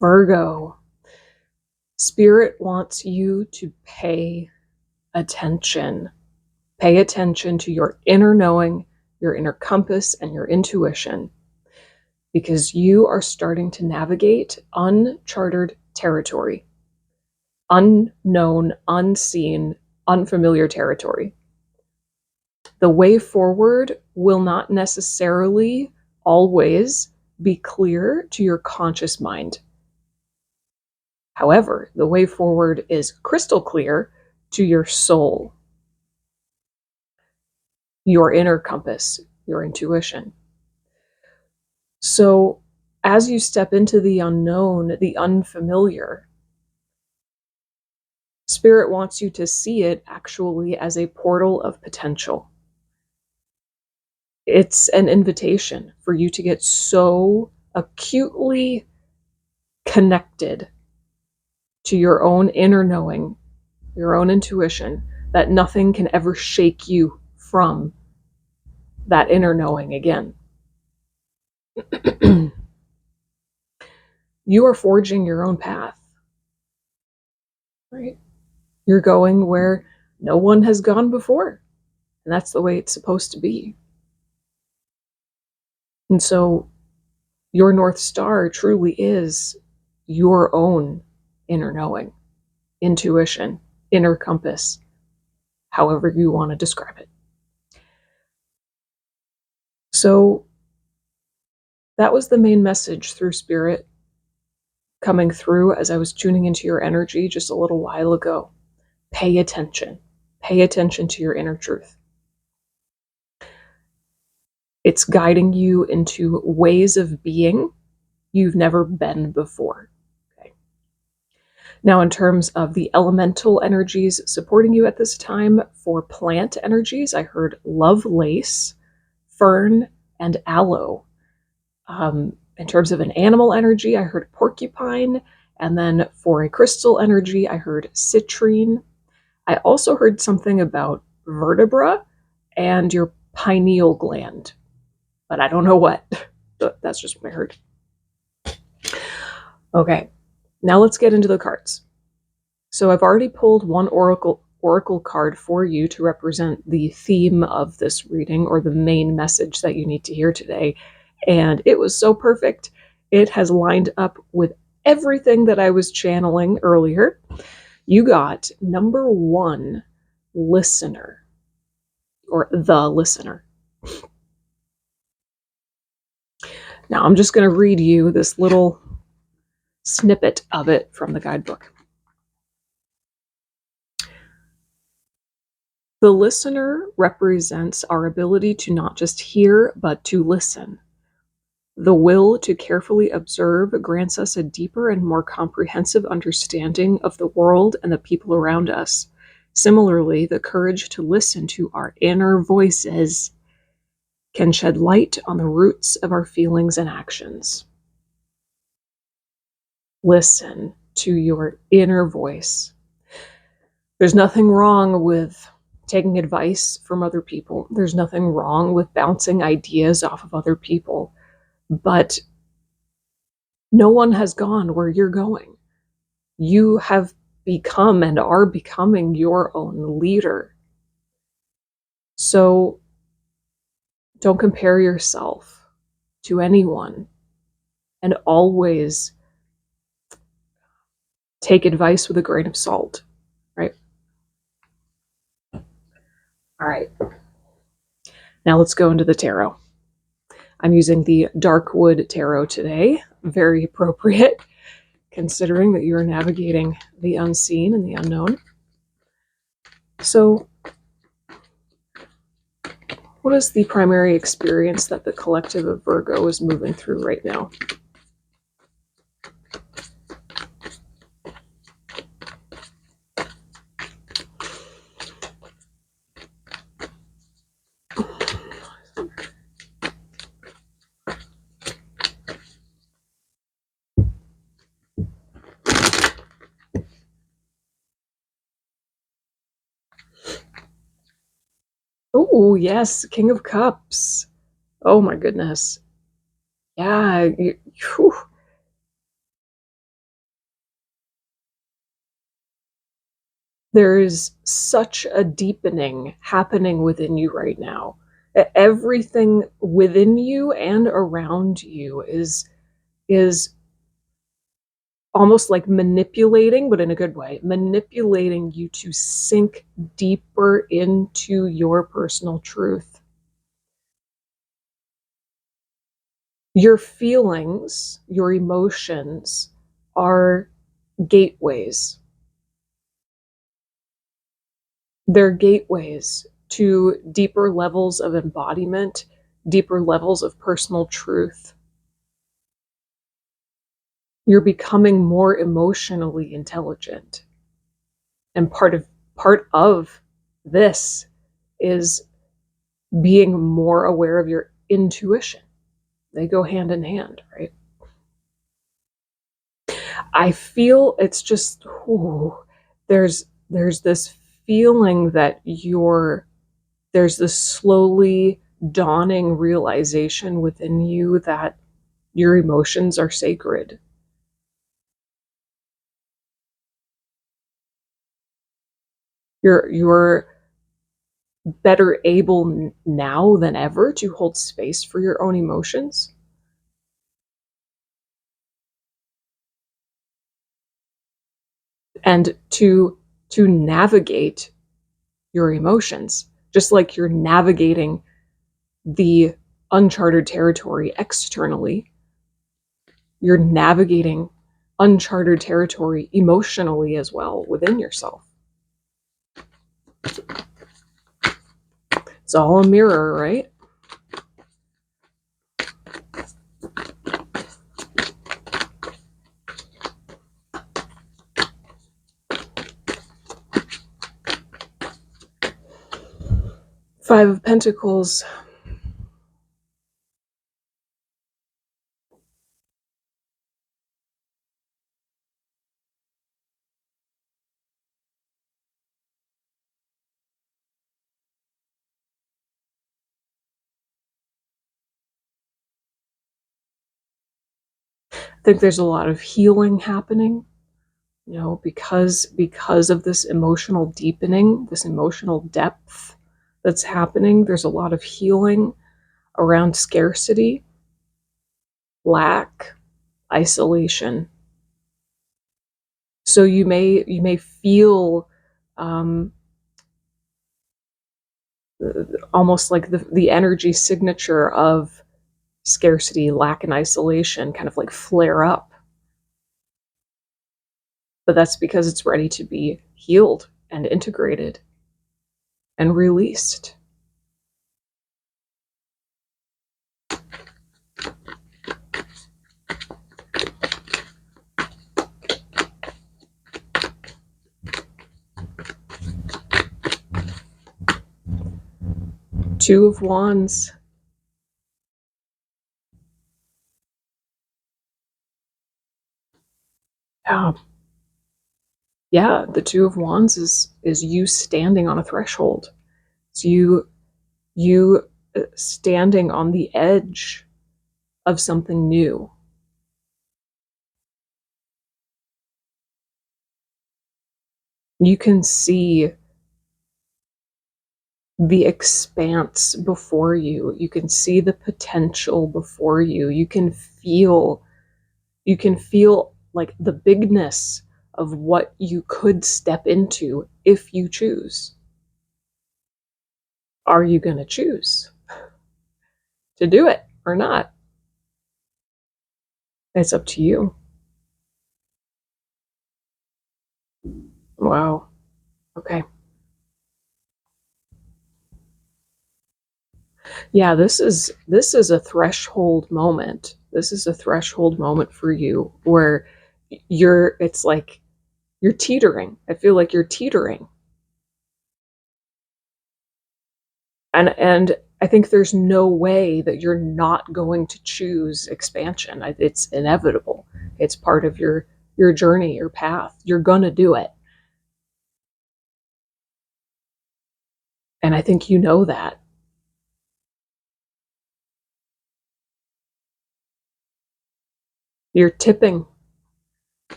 Virgo, Spirit wants you to pay attention. Pay attention to your inner knowing, your inner compass, and your intuition, because you are starting to navigate uncharted territory, unknown, unseen, unfamiliar territory. The way forward will not necessarily always be clear to your conscious mind. However, the way forward is crystal clear to your soul, your inner compass, your intuition. So, as you step into the unknown, the unfamiliar, Spirit wants you to see it actually as a portal of potential. It's an invitation for you to get so acutely connected to your own inner knowing, your own intuition, that nothing can ever shake you from that inner knowing again. You are forging your own path, right? You're going where no one has gone before, and that's the way it's supposed to be. And so your North Star truly is your own inner knowing, intuition, inner compass, however you want to describe it. So that was the main message through Spirit coming through as I was tuning into your energy just a little while ago. Pay attention. Pay attention to your inner truth. It's guiding you into ways of being you've never been before. Okay. Now, in terms of the elemental energies supporting you at this time, for plant energies, I heard Lovelace, Fern, and Aloe. In terms of an animal energy, I heard Porcupine. And then for a crystal energy, I heard Citrine. I also heard something about vertebra and your pineal gland, but I don't know what. That's just what I heard. Okay, now let's get into the cards. So I've already pulled one oracle card for you to represent the theme of this reading, or the main message that you need to hear today. And it was so perfect. It has lined up with everything that I was channeling earlier. You got number 1, listener, or the listener. Now I'm just going to read you this little snippet of it from the guidebook. The listener represents our ability to not just hear, but to listen. The will to carefully observe grants us a deeper and more comprehensive understanding of the world and the people around us. Similarly, the courage to listen to our inner voices can shed light on the roots of our feelings and actions. Listen to your inner voice. There's nothing wrong with taking advice from other people. There's nothing wrong with bouncing ideas off of other people. But no one has gone where you're going. You have become and are becoming your own leader. So don't compare yourself to anyone, and always take advice with a grain of salt, right? All right. Now let's go into the tarot. I'm using the Darkwood Tarot today. Very appropriate, considering that you're navigating the unseen and the unknown. So, what is the primary experience that the collective of Virgo is moving through right now? Oh, yes, King of Cups. Oh my goodness. Yeah, There's such a deepening happening within you right now. Everything within you and around you is almost like manipulating, but in a good way, manipulating you to sink deeper into your personal truth. Your feelings, your emotions are gateways. They're gateways to deeper levels of embodiment, deeper levels of personal truth. You're becoming more emotionally intelligent. And part of this is being more aware of your intuition. They go hand in hand, right? I feel it's just ooh, there's this feeling that there's this slowly dawning realization within you that your emotions are sacred. You're better able now than ever to hold space for your own emotions and to navigate your emotions, just like you're navigating the uncharted territory externally, you're navigating uncharted territory emotionally as well within yourself. It's all a mirror, right? Five of Pentacles. I think there's a lot of healing happening, because of this emotional deepening, this emotional depth that's happening. There's a lot of healing around scarcity, lack, isolation. So you may feel um, almost like the energy signature of scarcity, lack, and isolation kind of like flare up. But that's because it's ready to be healed and integrated and released. Two of Wands. Yeah, yeah, the Two of Wands is you standing on a threshold. It's you standing on the edge of something new. You can see the expanse before you. You can see the potential before you. You can feel like the bigness of what you could step into if you choose. Are you going to choose to do it or not? It's up to you. Wow. Okay. Yeah, this is a threshold moment. This is a threshold moment for you where it's like you're teetering. I feel like you're teetering. And I think there's no way that you're not going to choose expansion. It's inevitable. It's part of your journey, your path. You're going to do it. And I think you know that. You're tipping.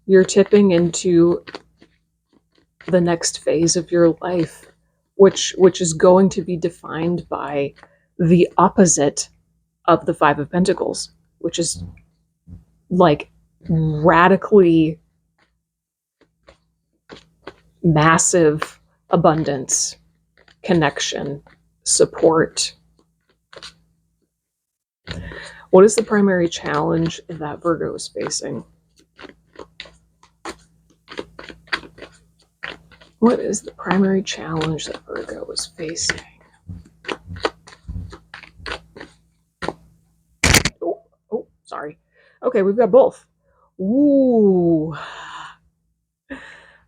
You're tipping into the next phase of your life, which is going to be defined by the opposite of the Five of Pentacles, which is like radically massive abundance, connection, support. What is the primary challenge that Virgo is facing? What is the primary challenge that Virgo is facing? Oh, sorry. Okay, we've got both. Ooh.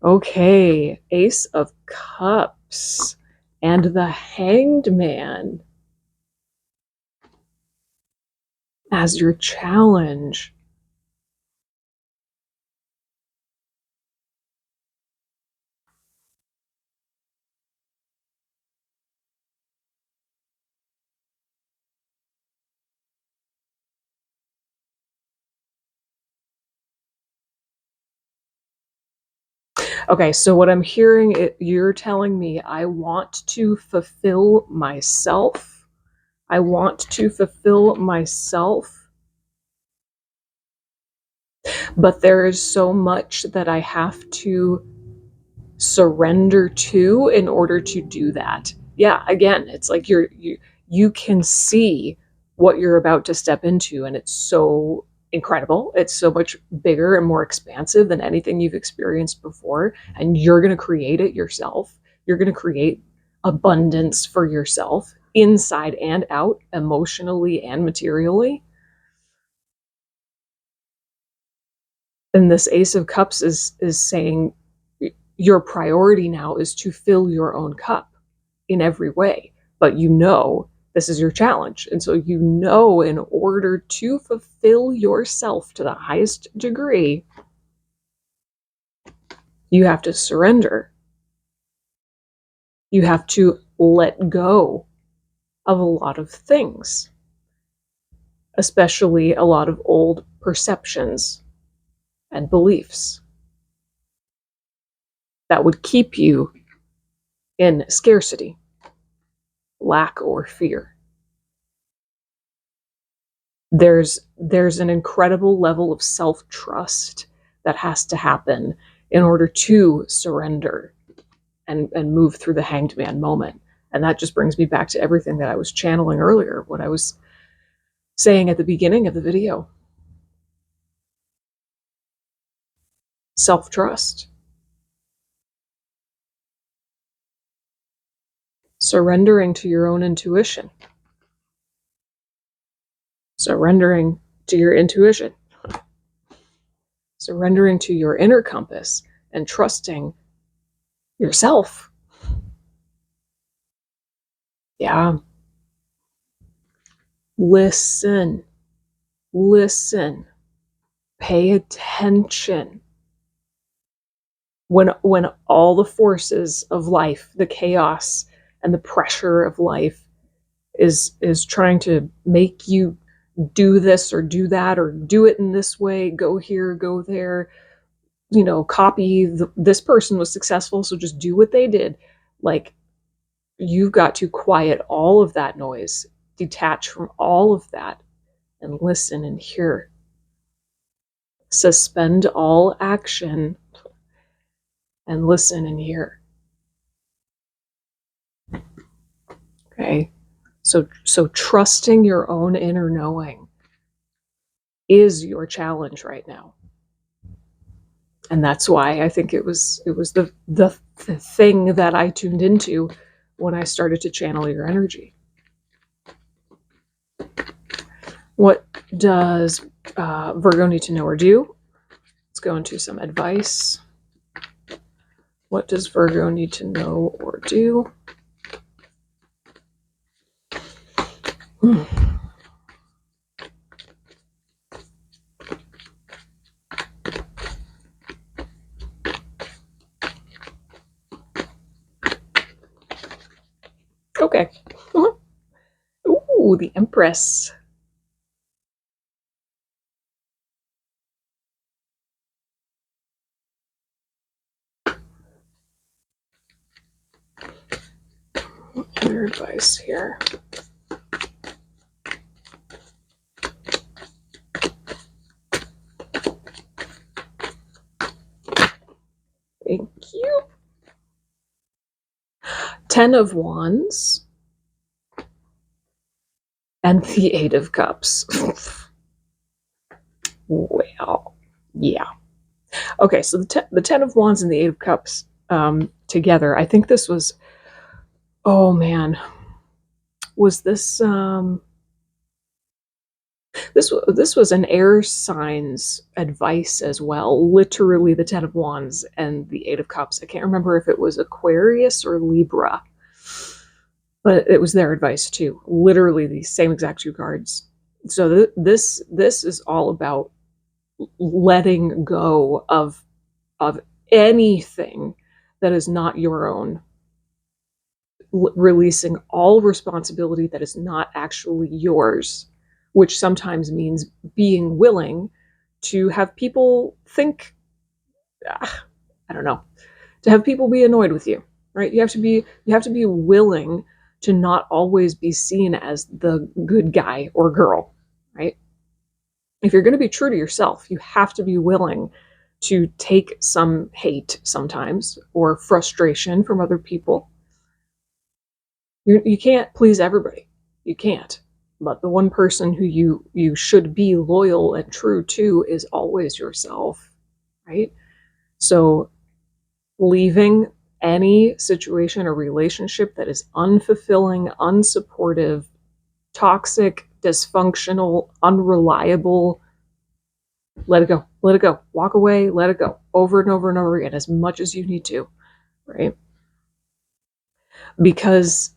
Okay, Ace of Cups and the Hanged Man as your challenge. Okay, so what I'm hearing, you're telling me I want to fulfill myself. I want to fulfill myself, but there is so much that I have to surrender to in order to do that. Yeah, again, it's like you can see what you're about to step into, and it's so incredible. It's so much bigger and more expansive than anything you've experienced before, and you're going to create it yourself. You're going to create abundance for yourself inside and out, emotionally and materially. And this Ace of Cups is saying your priority now is to fill your own cup in every way, but you know this is your challenge. And so you know, in order to fulfill yourself to the highest degree, you have to surrender. You have to let go of a lot of things, especially a lot of old perceptions and beliefs that would keep you in scarcity, lack, or fear. There's an incredible level of self-trust that has to happen in order to surrender and move through the Hanged Man moment. And that just brings me back to everything that I was channeling earlier, what I was saying at the beginning of the video. Self-trust. Surrendering to your own intuition. Surrendering to your intuition. Surrendering to your inner compass and trusting yourself. Yeah. Listen. Listen. Pay attention. When all the forces of life, the chaos and the pressure of life is trying to make you do this or do that or do it in this way, go here, go there, copy this person was successful, so just do what they did. Like, you've got to quiet all of that noise, detach from all of that, and listen and hear. Suspend all action and listen and hear. Okay? So trusting your own inner knowing is your challenge right now. And that's why I think it was the thing that I tuned into when I started to channel your energy. What does Virgo need to know or do? Let's go into some advice. What does Virgo need to know or do? Okay. Ooh, the Empress. Your advice here. Thank you. 10 of Wands and the 8 of Cups. Well, yeah. Okay, so the 10 of Wands and the 8 of Cups together. I think this was, oh man, was this this was an air sign's advice as well. Literally the 10 of Wands and the 8 of Cups. I can't remember if it was Aquarius or Libra, but it was their advice too. Literally the same exact two cards. So this is all about letting go of anything that is not your own, releasing all responsibility that is not actually yours, which sometimes means being willing to have people think, I don't know, to have people be annoyed with you, right? You have to be willing to not always be seen as the good guy or girl, right? If you're going to be true to yourself, you have to be willing to take some hate sometimes or frustration from other people. You can't please everybody. You can't. But the one person who you should be loyal and true to is always yourself, right? So leaving any situation or relationship that is unfulfilling, unsupportive, toxic, dysfunctional, unreliable, let it go. Let it go. Walk away, let it go. Over and over and over again, as much as you need to, right? Because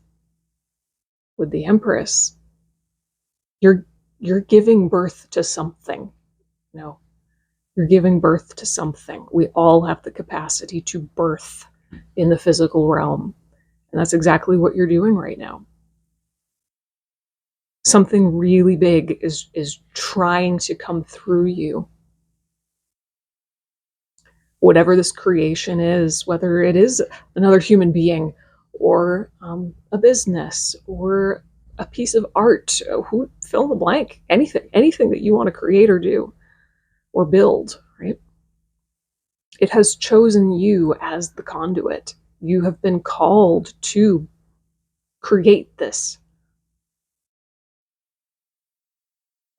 with the Empress, you're giving birth to something. No, you're giving birth to something. We all have the capacity to birth in the physical realm. And that's exactly what you're doing right now. Something really big is trying to come through you. Whatever this creation is, whether it is another human being or a business or a piece of art, fill in the blank, anything that you want to create or do or build, right? It has chosen you as the conduit. You have been called to create this.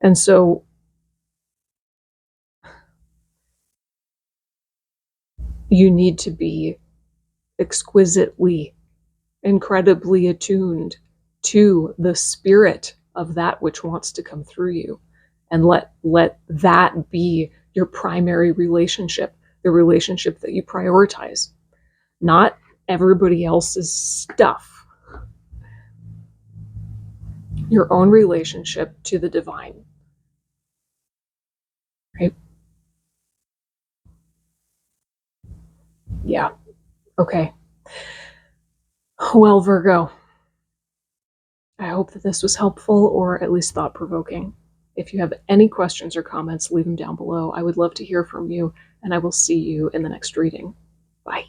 And so you need to be exquisitely, incredibly attuned to the spirit of that which wants to come through you, and let that be your primary relationship, the relationship that you prioritize, not everybody else's stuff. Your own relationship to the divine, right? Yeah. Okay. Well, Virgo, I hope that this was helpful or at least thought-provoking. If you have any questions or comments, leave them down below. I would love to hear from you, and I will see you in the next reading. Bye.